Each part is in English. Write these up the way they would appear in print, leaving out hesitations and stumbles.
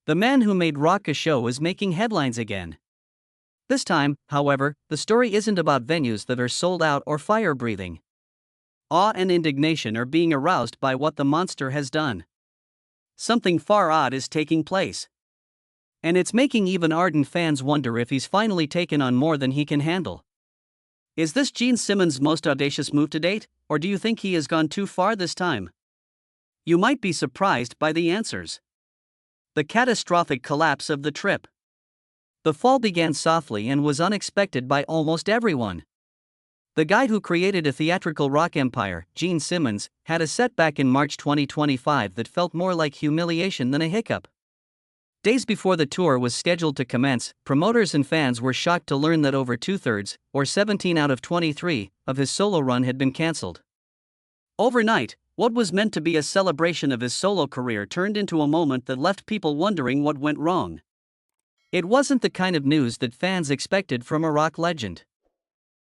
The man who made rock a show is making headlines again. This time, however, the story isn't about venues that are sold out or fire-breathing. Awe and indignation are being aroused by what the monster has done. Something far odd is taking place. And it's making even ardent fans wonder if he's finally taken on more than he can handle. Is this Gene Simmons' most audacious move to date, or do you think he has gone too far this time? You might be surprised by the answers. The catastrophic collapse of the trip. The fall began softly and was unexpected by almost everyone. The guy who created a theatrical rock empire, Gene Simmons, had a setback in March 2025 that felt more like humiliation than a hiccup. Days before the tour was scheduled to commence, promoters and fans were shocked to learn that over 2/3, or 17 out of 23, of his solo run had been cancelled. Overnight, what was meant to be a celebration of his solo career turned into a moment that left people wondering what went wrong. It wasn't the kind of news that fans expected from a rock legend.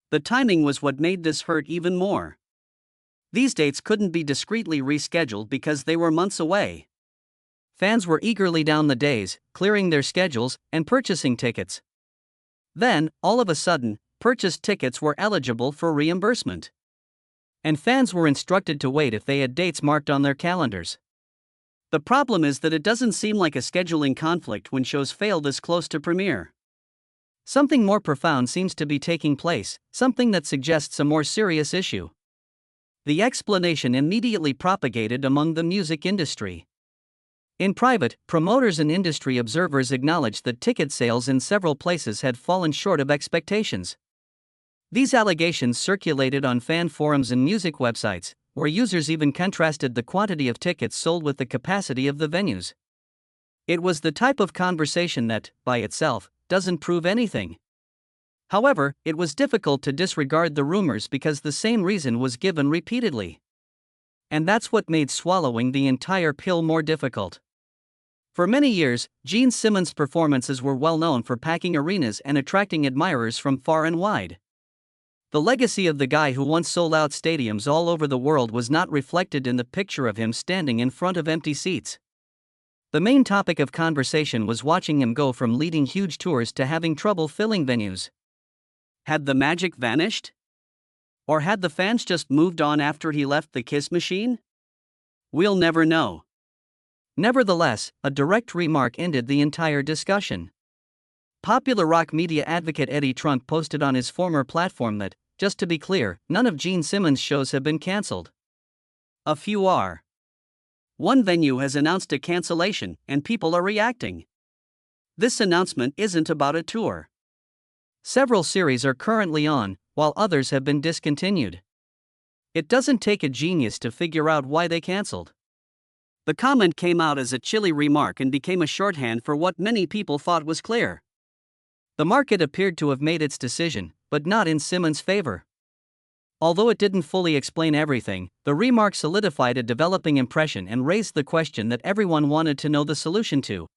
The timing was what made this hurt even more. These dates couldn't be discreetly rescheduled because they were months away. Fans were eagerly down the days, clearing their schedules, and purchasing tickets. Then, all of a sudden, purchased tickets were eligible for reimbursement. And fans were instructed to wait if they had dates marked on their calendars. The problem is that it doesn't seem like a scheduling conflict when shows fail this close to premiere. Something more profound seems to be taking place, something that suggests a more serious issue. The explanation immediately propagated among the music industry. In private, promoters and industry observers acknowledged that ticket sales in several places had fallen short of expectations. These allegations circulated on fan forums and music websites, where users even contrasted the quantity of tickets sold with the capacity of the venues. It was the type of conversation that, by itself, doesn't prove anything. However, it was difficult to disregard the rumors because the same reason was given repeatedly. And that's what made swallowing the entire pill more difficult. For many years, Gene Simmons' performances were well known for packing arenas and attracting admirers from far and wide. The legacy of the guy who once sold out stadiums all over the world was not reflected in the picture of him standing in front of empty seats. The main topic of conversation was watching him go from leading huge tours to having trouble filling venues. Had the magic vanished? Or had the fans just moved on after he left the Kiss machine? We'll never know. Nevertheless, a direct remark ended the entire discussion. Popular rock media advocate Eddie Trunk posted on his former platform that, just to be clear, none of Gene Simmons' shows have been cancelled. A few are. One venue has announced a cancellation, and people are reacting. This announcement isn't about a tour. Several series are currently on, while others have been discontinued. It doesn't take a genius to figure out why they cancelled. The comment came out as a chilly remark and became a shorthand for what many people thought was clear. The market appeared to have made its decision, but not in Simmons' favor. Although it didn't fully explain everything, the remark solidified a developing impression and raised the question that everyone wanted to know the solution to.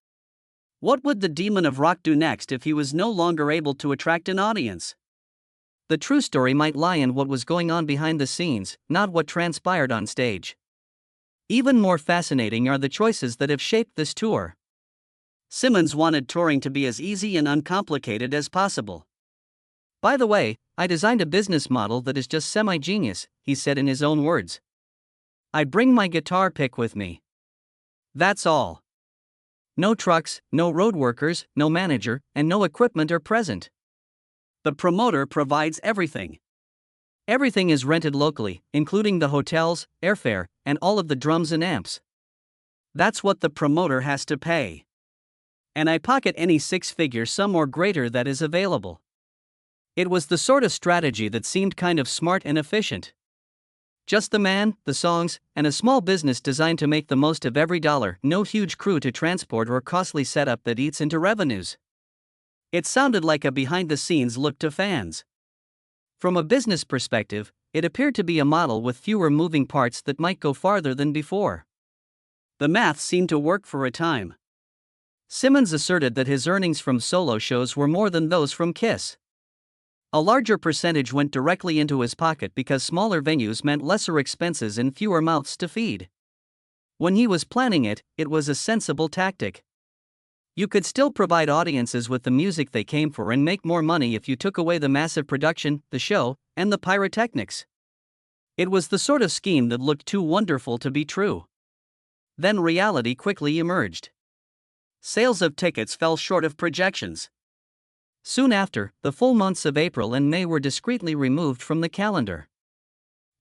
What would the demon of rock do next if he was no longer able to attract an audience? The true story might lie in what was going on behind the scenes, not what transpired on stage. Even more fascinating are the choices that have shaped this tour. Simmons wanted touring to be as easy and uncomplicated as possible. By the way, I designed a business model that is just semi-genius, he said in his own words. I bring my guitar pick with me. That's all. No trucks, no road workers, no manager, and no equipment are present. The promoter provides everything. Everything is rented locally, including the hotels, airfare, and all of the drums and amps. That's what the promoter has to pay. And I pocket any six-figure sum or greater that is available. It was the sort of strategy that seemed kind of smart and efficient. Just the man, the songs, and a small business designed to make the most of every dollar, no huge crew to transport or costly setup that eats into revenues. It sounded like a behind-the-scenes look to fans. From a business perspective, it appeared to be a model with fewer moving parts that might go farther than before. The math seemed to work for a time. Simmons asserted that his earnings from solo shows were more than those from Kiss. A larger percentage went directly into his pocket because smaller venues meant lesser expenses and fewer mouths to feed. When he was planning it, it was a sensible tactic. You could still provide audiences with the music they came for and make more money if you took away the massive production, the show, and the pyrotechnics. It was the sort of scheme that looked too wonderful to be true. Then reality quickly emerged. Sales of tickets fell short of projections. Soon after, the full months of April and May were discreetly removed from the calendar.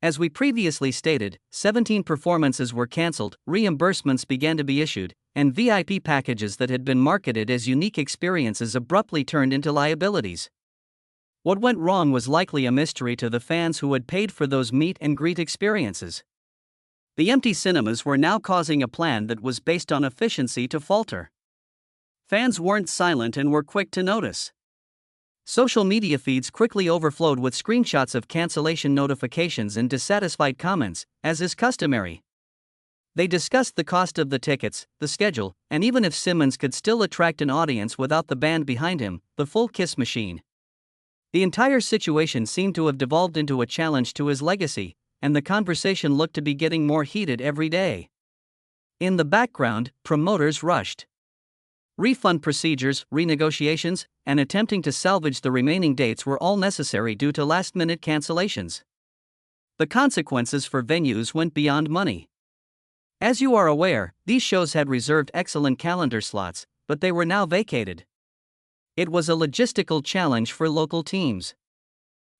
As we previously stated, 17 performances were cancelled, reimbursements began to be issued, and VIP packages that had been marketed as unique experiences abruptly turned into liabilities. What went wrong was likely a mystery to the fans who had paid for those meet and greet experiences. The empty cinemas were now causing a plan that was based on efficiency to falter. Fans weren't silent and were quick to notice. Social media feeds quickly overflowed with screenshots of cancellation notifications and dissatisfied comments, as is customary. They discussed the cost of the tickets, the schedule, and even if Simmons could still attract an audience without the band behind him, the full Kiss machine. The entire situation seemed to have devolved into a challenge to his legacy, and the conversation looked to be getting more heated every day. In the background, promoters rushed. Refund procedures, renegotiations, and attempting to salvage the remaining dates were all necessary due to last-minute cancellations. The consequences for venues went beyond money. As you are aware, these shows had reserved excellent calendar slots, but they were now vacated. It was a logistical challenge for local teams.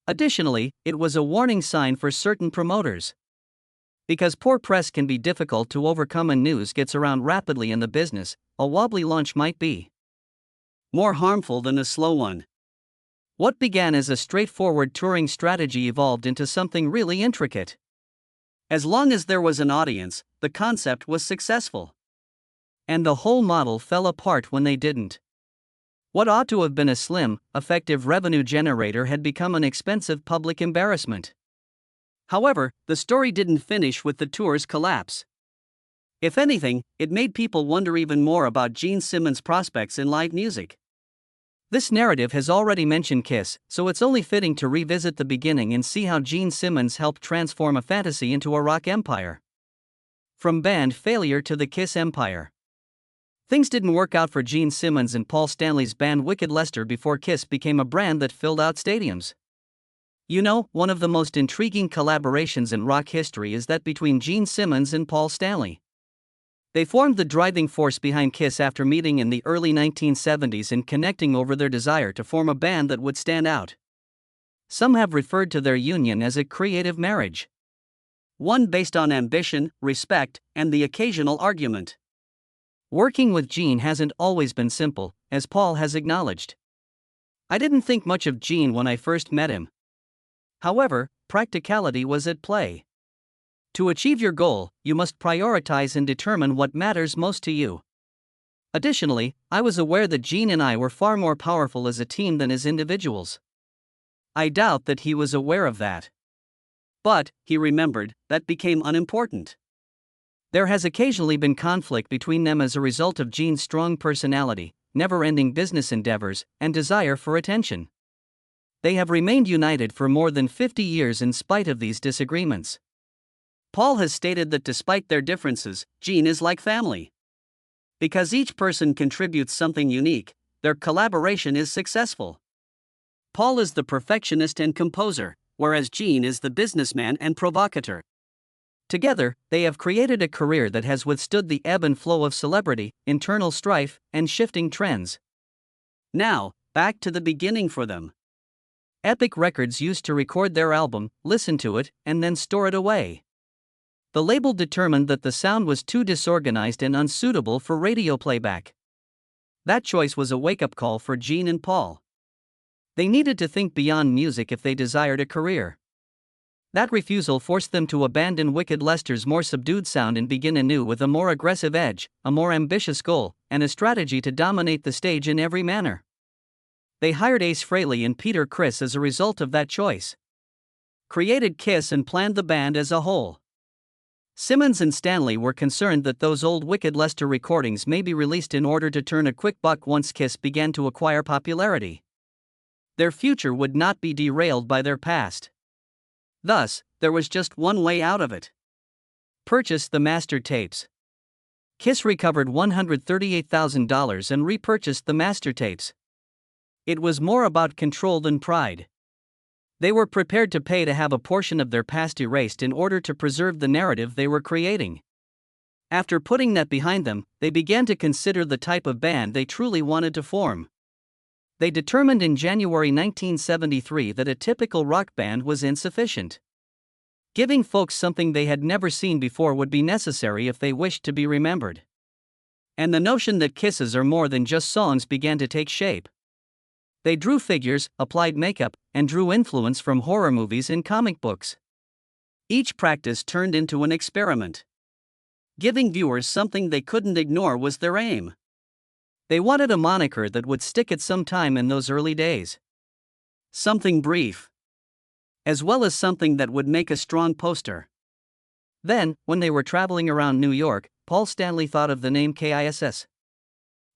Additionally, it was a warning sign for certain promoters. Because poor press can be difficult to overcome and news gets around rapidly in the business, a wobbly launch might be more harmful than a slow one. What began as a straightforward touring strategy evolved into something really intricate. As long as there was an audience, the concept was successful. And the whole model fell apart when they didn't. What ought to have been a slim, effective revenue generator had become an expensive public embarrassment. However, the story didn't finish with the tour's collapse. If anything, it made people wonder even more about Gene Simmons' prospects in live music. This narrative has already mentioned Kiss, so it's only fitting to revisit the beginning and see how Gene Simmons helped transform a fantasy into a rock empire. From band failure to the Kiss empire. Things didn't work out for Gene Simmons and Paul Stanley's band Wicked Lester before Kiss became a brand that filled out stadiums. You know, one of the most intriguing collaborations in rock history is that between Gene Simmons and Paul Stanley. They formed the driving force behind Kiss after meeting in the early 1970s and connecting over their desire to form a band that would stand out. Some have referred to their union as a creative marriage. One based on ambition, respect, and the occasional argument. Working with Gene hasn't always been simple, as Paul has acknowledged. I didn't think much of Gene when I first met him. However, practicality was at play. To achieve your goal, you must prioritize and determine what matters most to you. Additionally, I was aware that Gene and I were far more powerful as a team than as individuals. I doubt that he was aware of that. But, he remembered, that became unimportant. There has occasionally been conflict between them as a result of Gene's strong personality, never-ending business endeavors, and desire for attention. They have remained united for more than 50 years in spite of these disagreements. Paul has stated that despite their differences, Gene is like family. Because each person contributes something unique, their collaboration is successful. Paul is the perfectionist and composer, whereas Gene is the businessman and provocateur. Together, they have created a career that has withstood the ebb and flow of celebrity, internal strife, and shifting trends. Now, back to the beginning for them. Epic Records used to record their album, listen to it, and then store it away. The label determined that the sound was too disorganized and unsuitable for radio playback. That choice was a wake-up call for Gene and Paul. They needed to think beyond music if they desired a career. That refusal forced them to abandon Wicked Lester's more subdued sound and begin anew with a more aggressive edge, a more ambitious goal, and a strategy to dominate the stage in every manner. They hired Ace Frehley and Peter Criss as a result of that choice. Created Kiss and planned the band as a whole. Simmons and Stanley were concerned that those old Wicked Lester recordings may be released in order to turn a quick buck once Kiss began to acquire popularity. Their future would not be derailed by their past. Thus, there was just one way out of it. Purchase the master tapes. Kiss recovered $138,000 and repurchased the master tapes. It was more about control than pride. They were prepared to pay to have a portion of their past erased in order to preserve the narrative they were creating. After putting that behind them, they began to consider the type of band they truly wanted to form. They determined in January 1973 that a typical rock band was insufficient. Giving folks something they had never seen before would be necessary if they wished to be remembered. And the notion that kisses are more than just songs began to take shape. They drew figures, applied makeup, and drew influence from horror movies and comic books. Each practice turned into an experiment. Giving viewers something they couldn't ignore was their aim. They wanted a moniker that would stick at some time in those early days. Something brief. As well as something that would make a strong poster. Then, when they were traveling around New York, Paul Stanley thought of the name KISS.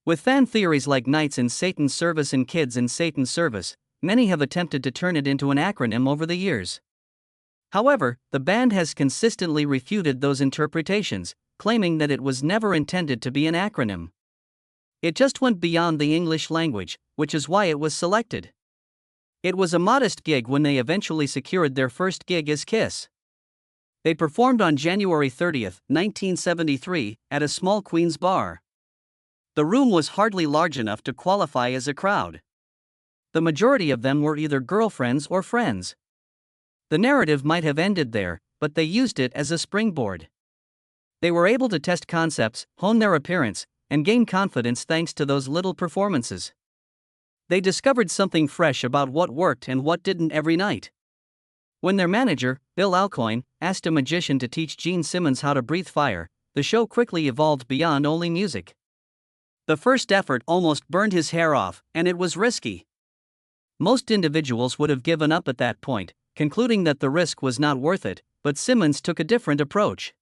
With fan theories like Knights in Satan's Service and Kids in Satan's Service, many have attempted to turn it into an acronym over the years. However, the band has consistently refuted those interpretations, claiming that it was never intended to be an acronym. It just went beyond the English language, which is why it was selected. It was a modest gig when they eventually secured their first gig as Kiss. They performed on January 30, 1973, at a small Queens bar. The room was hardly large enough to qualify as a crowd. The majority of them were either girlfriends or friends. The narrative might have ended there, but they used it as a springboard. They were able to test concepts, hone their appearance, and gain confidence thanks to those little performances. They discovered something fresh about what worked and what didn't every night. When their manager, Bill Alcoin, asked a magician to teach Gene Simmons how to breathe fire, the show quickly evolved beyond only music. The first effort almost burned his hair off, and it was risky. Most individuals would have given up at that point, concluding that the risk was not worth it, but Simmons took a different approach.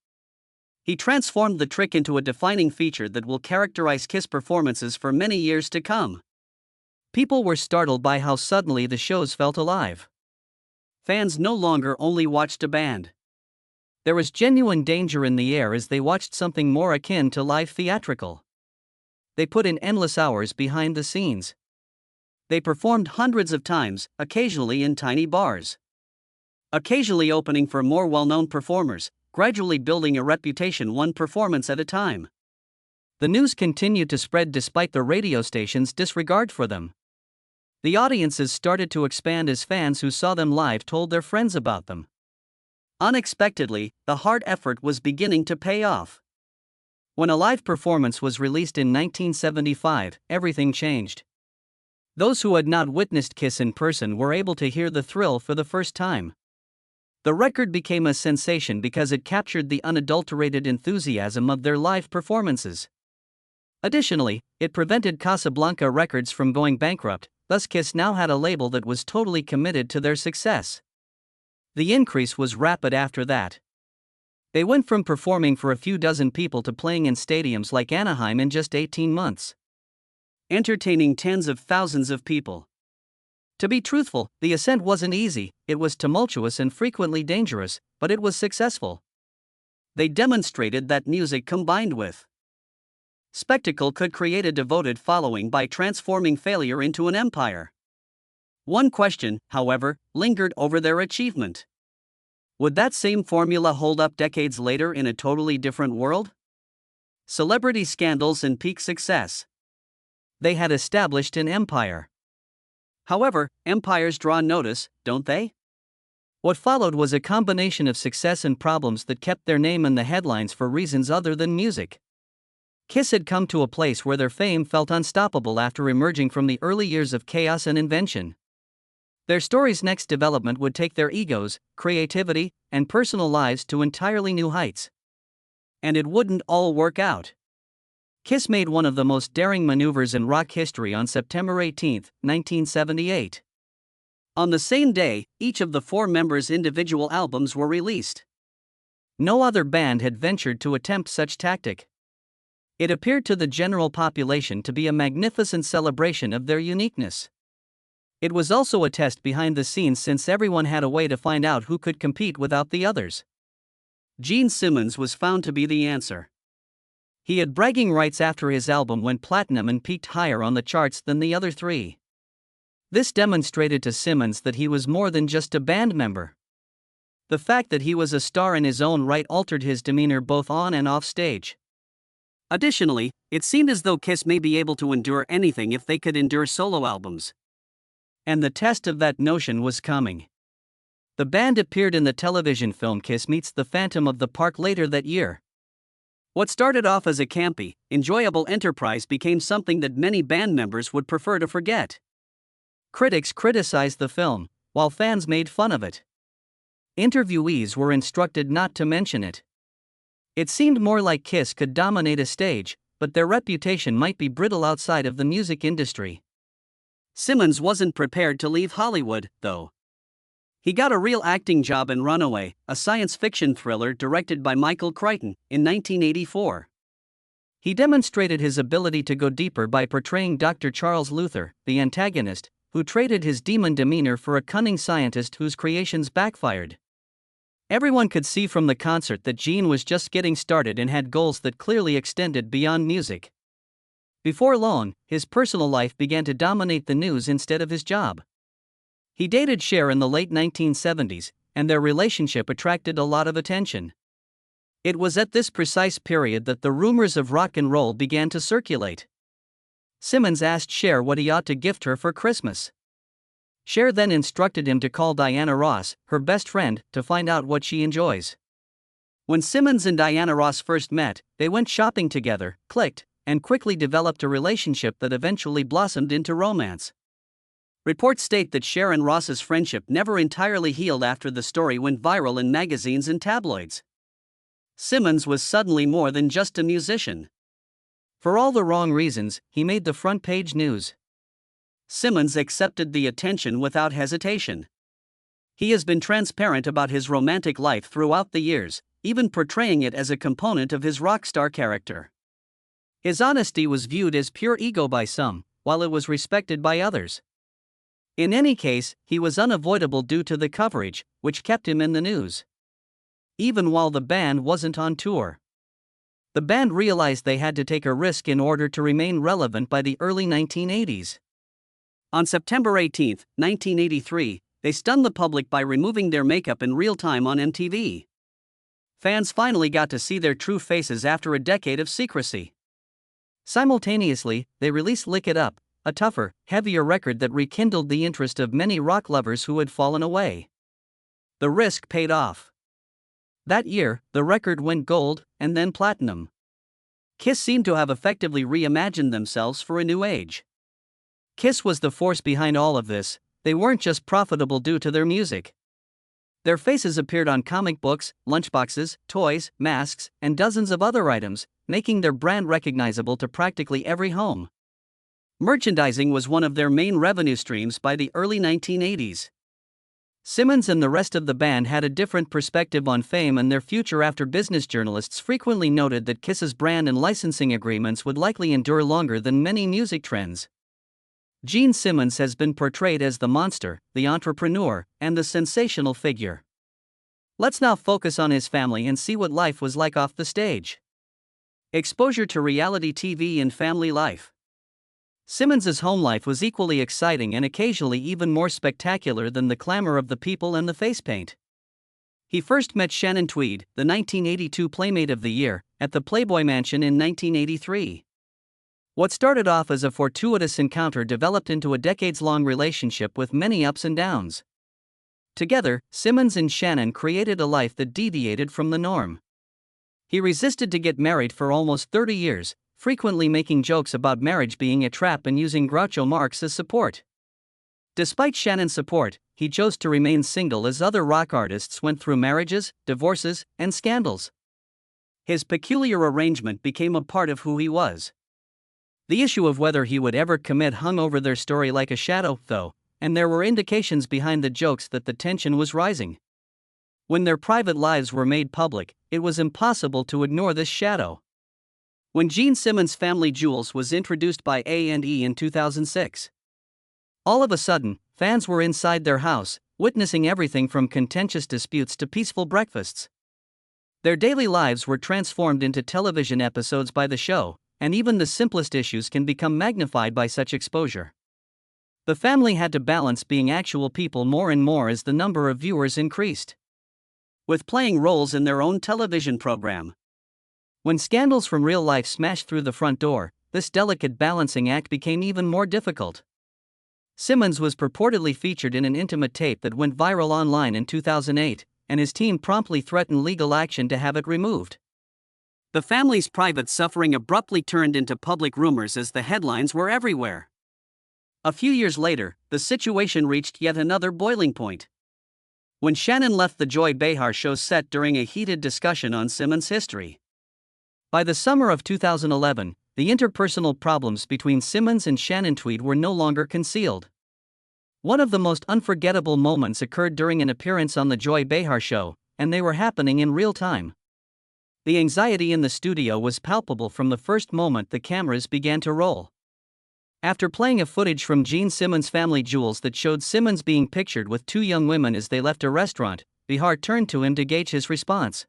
He transformed the trick into a defining feature that will characterize Kiss performances for many years to come. People were startled by how suddenly the shows felt alive. Fans no longer only watched a band. There was genuine danger in the air as they watched something more akin to live theatrical. They put in endless hours behind the scenes. They performed hundreds of times, occasionally in tiny bars. Occasionally opening for more well-known performers, gradually building a reputation one performance at a time. The news continued to spread despite the radio station's disregard for them. The audiences started to expand as fans who saw them live told their friends about them. Unexpectedly, the hard effort was beginning to pay off. When a live performance was released in 1975, everything changed. Those who had not witnessed Kiss in person were able to hear the thrill for the first time. The record became a sensation because it captured the unadulterated enthusiasm of their live performances. Additionally, it prevented Casablanca Records from going bankrupt, thus Kiss now had a label that was totally committed to their success. The increase was rapid after that. They went from performing for a few dozen people to playing in stadiums like Anaheim in just 18 months. Entertaining tens of thousands of people. To be truthful, the ascent wasn't easy, it was tumultuous and frequently dangerous, but it was successful. They demonstrated that music combined with spectacle could create a devoted following by transforming failure into an empire. One question, however, lingered over their achievement. Would that same formula hold up decades later in a totally different world? Celebrity scandals and peak success. They had established an empire. However, empires draw notice, don't they? What followed was a combination of success and problems that kept their name in the headlines for reasons other than music. Kiss had come to a place where their fame felt unstoppable after emerging from the early years of chaos and invention. Their story's next development would take their egos, creativity, and personal lives to entirely new heights. And it wouldn't all work out. Kiss made one of the most daring maneuvers in rock history on September 18, 1978. On the same day, each of the four members' individual albums were released. No other band had ventured to attempt such tactic. It appeared to the general population to be a magnificent celebration of their uniqueness. It was also a test behind the scenes since everyone had a way to find out who could compete without the others. Gene Simmons was found to be the answer. He had bragging rights after his album went platinum and peaked higher on the charts than the other three. This demonstrated to Simmons that he was more than just a band member. The fact that he was a star in his own right altered his demeanor both on and off stage. Additionally, it seemed as though Kiss may be able to endure anything if they could endure solo albums. And the test of that notion was coming. The band appeared in the television film Kiss Meets the Phantom of the Park later that year. What started off as a campy, enjoyable enterprise became something that many band members would prefer to forget. Critics criticized the film, while fans made fun of it. Interviewees were instructed not to mention it. It seemed more like Kiss could dominate a stage, but their reputation might be brittle outside of the music industry. Simmons wasn't prepared to leave Hollywood, though. He got a real acting job in Runaway, a science fiction thriller directed by Michael Crichton, in 1984. He demonstrated his ability to go deeper by portraying Dr. Charles Luther, the antagonist, who traded his demon demeanor for a cunning scientist whose creations backfired. Everyone could see from the concert that Gene was just getting started and had goals that clearly extended beyond music. Before long, his personal life began to dominate the news instead of his job. He dated Cher in the late 1970s, and their relationship attracted a lot of attention. It was at this precise period that the rumors of rock and roll began to circulate. Simmons asked Cher what he ought to gift her for Christmas. Cher then instructed him to call Diana Ross, her best friend, to find out what she enjoys. When Simmons and Diana Ross first met, they went shopping together, clicked, and quickly developed a relationship that eventually blossomed into romance. Reports state that Cher and Ross's friendship never entirely healed after the story went viral in magazines and tabloids. Simmons was suddenly more than just a musician. For all the wrong reasons, he made the front page news. Simmons accepted the attention without hesitation. He has been transparent about his romantic life throughout the years, even portraying it as a component of his rock star character. His honesty was viewed as pure ego by some, while it was respected by others. In any case, he was unavoidable due to the coverage, which kept him in the news. Even while the band wasn't on tour. The band realized they had to take a risk in order to remain relevant by the early 1980s. On September 18, 1983, they stunned the public by removing their makeup in real time on MTV. Fans finally got to see their true faces after a decade of secrecy. Simultaneously, they released Lick It Up, a tougher, heavier record that rekindled the interest of many rock lovers who had fallen away. The risk paid off. That year, the record went gold, and then platinum. Kiss seemed to have effectively reimagined themselves for a new age. Kiss was the force behind all of this. They weren't just profitable due to their music. Their faces appeared on comic books, lunchboxes, toys, masks, and dozens of other items, making their brand recognizable to practically every home. Merchandising was one of their main revenue streams by the early 1980s. Simmons and the rest of the band had a different perspective on fame and their future after business journalists frequently noted that Kiss's brand and licensing agreements would likely endure longer than many music trends. Gene Simmons has been portrayed as the monster, the entrepreneur, and the sensational figure. Let's now focus on his family and see what life was like off the stage. Exposure to reality TV and family life. Simmons's home life was equally exciting and occasionally even more spectacular than the clamor of the people and the face paint. He first met Shannon Tweed, the 1982 Playmate of the Year, at the Playboy Mansion in 1983. What started off as a fortuitous encounter developed into a decades-long relationship with many ups and downs. Together, Simmons and Shannon created a life that deviated from the norm. He resisted to get married for almost 30 years, frequently making jokes about marriage being a trap and using Groucho Marx as support. Despite Shannon's support, he chose to remain single as other rock artists went through marriages, divorces, and scandals. His peculiar arrangement became a part of who he was. The issue of whether he would ever commit hung over their story like a shadow, though, and there were indications behind the jokes that the tension was rising. When their private lives were made public, it was impossible to ignore this shadow. When Gene Simmons' Family Jewels was introduced by A&E in 2006. All of a sudden, fans were inside their house, witnessing everything from contentious disputes to peaceful breakfasts. Their daily lives were transformed into television episodes by the show, and even the simplest issues can become magnified by such exposure. The family had to balance being actual people more and more as the number of viewers increased, with playing roles in their own television program. When scandals from real life smashed through the front door, this delicate balancing act became even more difficult. Simmons was purportedly featured in an intimate tape that went viral online in 2008, and his team promptly threatened legal action to have it removed. The family's private suffering abruptly turned into public rumors as the headlines were everywhere. A few years later, the situation reached yet another boiling point, when Shannon left the Joy Behar show's set during a heated discussion on Simmons' history. By the summer of 2011, the interpersonal problems between Simmons and Shannon Tweed were no longer concealed. One of the most unforgettable moments occurred during an appearance on the Joy Behar show, and they were happening in real time. The anxiety in the studio was palpable from the first moment the cameras began to roll. After playing a footage from Gene Simmons' Family Jewels that showed Simmons being pictured with two young women as they left a restaurant, Behar turned to him to gauge his response.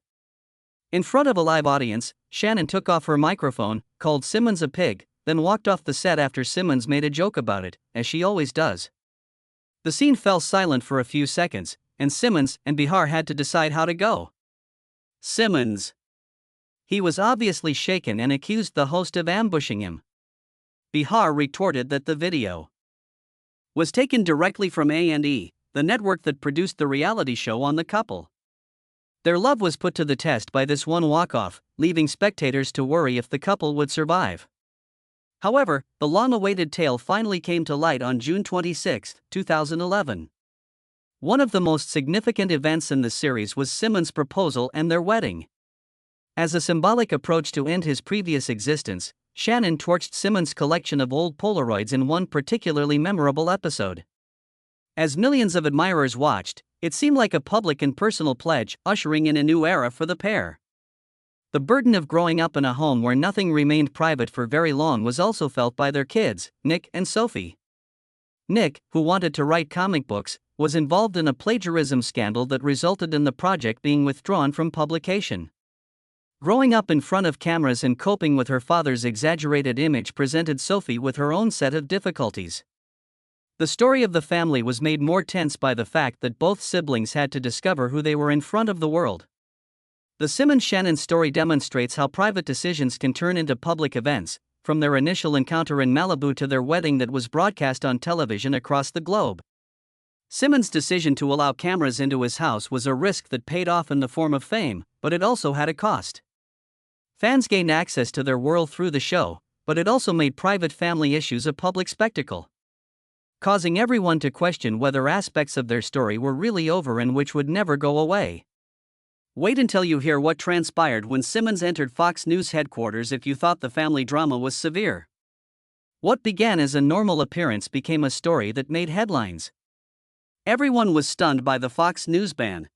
In front of a live audience, Shannon took off her microphone, called Simmons a pig, then walked off the set after Simmons made a joke about it, as she always does. The scene fell silent for a few seconds, and Simmons and Behar had to decide how to go. Simmons. He was obviously shaken and accused the host of ambushing him. Behar retorted that the video was taken directly from A&E, the network that produced the reality show on the couple. Their love was put to the test by this one walk-off, leaving spectators to worry if the couple would survive. However, the long-awaited tale finally came to light on June 26, 2011. One of the most significant events in the series was Simmons' proposal and their wedding. As a symbolic approach to end his previous existence, Shannon torched Simmons' collection of old Polaroids in one particularly memorable episode. As millions of admirers watched, it seemed like a public and personal pledge, ushering in a new era for the pair. The burden of growing up in a home where nothing remained private for very long was also felt by their kids, Nick and Sophie. Nick, who wanted to write comic books, was involved in a plagiarism scandal that resulted in the project being withdrawn from publication. Growing up in front of cameras and coping with her father's exaggerated image presented Sophie with her own set of difficulties. The story of the family was made more tense by the fact that both siblings had to discover who they were in front of the world. The Simmons-Shannon story demonstrates how private decisions can turn into public events, from their initial encounter in Malibu to their wedding that was broadcast on television across the globe. Simmons' decision to allow cameras into his house was a risk that paid off in the form of fame, but it also had a cost. Fans gained access to their world through the show, but it also made private family issues a public spectacle, causing everyone to question whether aspects of their story were really over and which would never go away. Wait until you hear what transpired when Simmons entered Fox News headquarters if you thought the family drama was severe. What began as a normal appearance became a story that made headlines. Everyone was stunned by the Fox News ban.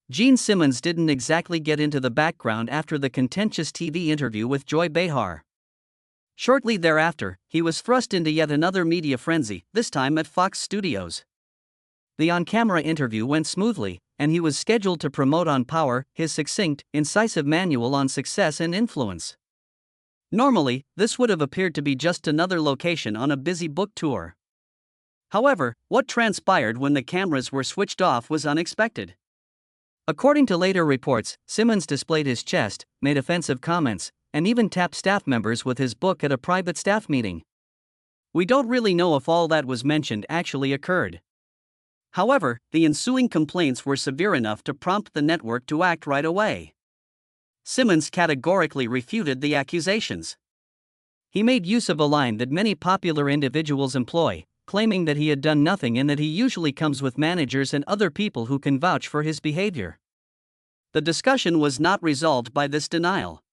Gene Simmons didn't exactly get into the background after the contentious TV interview with Joy Behar. Shortly thereafter, he was thrust into yet another media frenzy, this time at Fox Studios. The on-camera interview went smoothly, and he was scheduled to promote On Power, his succinct, incisive manual on success and influence. Normally, this would have appeared to be just another location on a busy book tour. However, what transpired when the cameras were switched off was unexpected. According to later reports, Simmons displayed his chest, made offensive comments, and even tapped staff members with his book at a private staff meeting. We don't really know if all that was mentioned actually occurred. However, the ensuing complaints were severe enough to prompt the network to act right away. Simmons categorically refuted the accusations. He made use of a line that many popular individuals employ, claiming that he had done nothing and that he usually comes with managers and other people who can vouch for his behavior. The discussion was not resolved by this denial.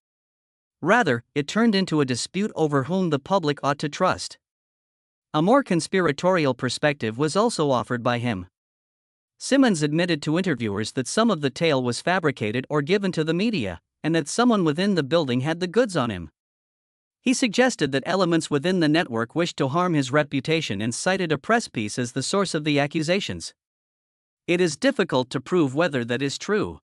Rather, it turned into a dispute over whom the public ought to trust. A more conspiratorial perspective was also offered by him. Simmons admitted to interviewers that some of the tale was fabricated or given to the media, and that someone within the building had the goods on him. He suggested that elements within the network wished to harm his reputation and cited a press piece as the source of the accusations. It is difficult to prove whether that is true.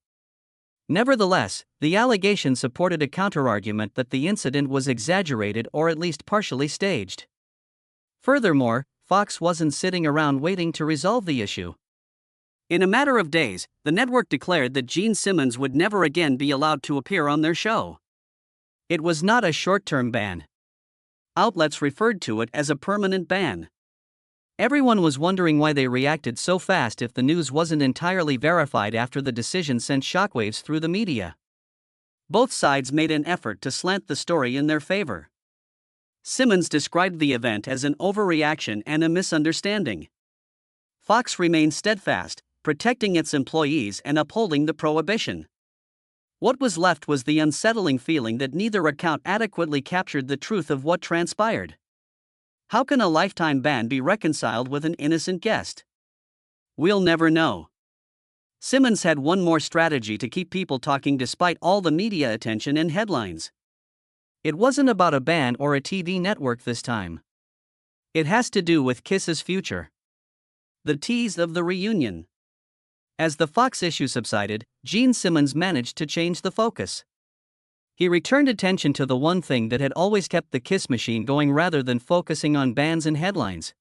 Nevertheless, the allegation supported a counterargument that the incident was exaggerated or at least partially staged. Furthermore, Fox wasn't sitting around waiting to resolve the issue. In a matter of days, the network declared that Gene Simmons would never again be allowed to appear on their show. It was not a short-term ban. Outlets referred to it as a permanent ban. Everyone was wondering why they reacted so fast if the news wasn't entirely verified after the decision sent shockwaves through the media. Both sides made an effort to slant the story in their favor. Simmons described the event as an overreaction and a misunderstanding. Fox remained steadfast, protecting its employees and upholding the prohibition. What was left was the unsettling feeling that neither account adequately captured the truth of what transpired. How can a lifetime ban be reconciled with an innocent guest? We'll never know. Simmons had one more strategy to keep people talking despite all the media attention and headlines. It wasn't about a ban or a TV network this time. It has to do with Kiss's future. The tease of the reunion. As the Fox issue subsided, Gene Simmons managed to change the focus. He returned attention to the one thing that had always kept the Kiss machine going rather than focusing on bans and headlines.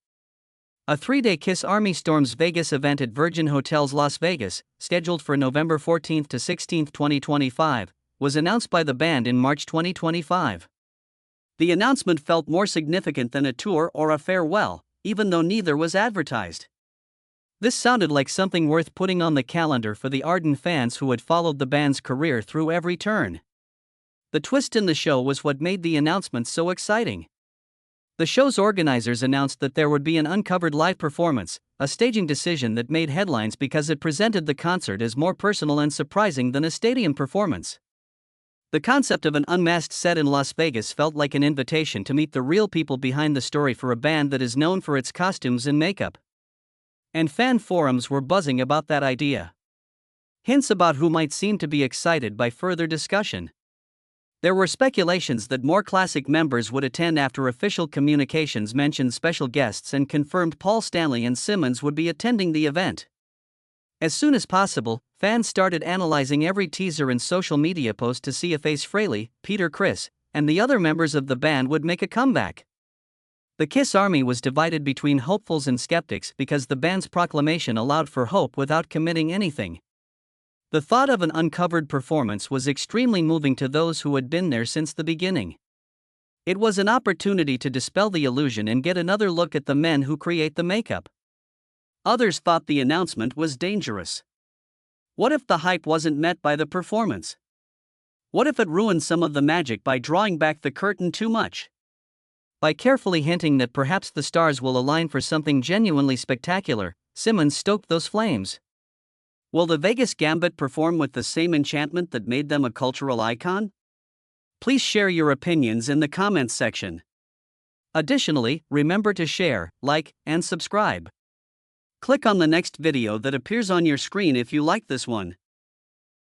A 3-day Kiss Army storms Vegas event at Virgin Hotels Las Vegas, scheduled for November 14 to 16, 2025, was announced by the band in March 2025. The announcement felt more significant than a tour or a farewell, even though neither was advertised. This sounded like something worth putting on the calendar for the ardent fans who had followed the band's career through every turn. The twist in the show was what made the announcement so exciting. The show's organizers announced that there would be an uncovered live performance, a staging decision that made headlines because it presented the concert as more personal and surprising than a stadium performance. The concept of an unmasked set in Las Vegas felt like an invitation to meet the real people behind the story for a band that is known for its costumes and makeup. And fan forums were buzzing about that idea. Hints about who might seem to be excited by further discussion. There were speculations that more classic members would attend after official communications mentioned special guests and confirmed Paul Stanley and Simmons would be attending the event. As soon as possible, fans started analyzing every teaser and social media post to see if Ace Frehley, Peter Criss, and the other members of the band would make a comeback. The Kiss Army was divided between hopefuls and skeptics because the band's proclamation allowed for hope without committing anything. The thought of an uncovered performance was extremely moving to those who had been there since the beginning. It was an opportunity to dispel the illusion and get another look at the men who create the makeup. Others thought the announcement was dangerous. What if the hype wasn't met by the performance? What if it ruined some of the magic by drawing back the curtain too much? By carefully hinting that perhaps the stars will align for something genuinely spectacular, Simmons stoked those flames. Will the Vegas Gambit perform with the same enchantment that made them a cultural icon? Please share your opinions in the comments section. Additionally, remember to share, like, and subscribe. Click on the next video that appears on your screen if you like this one.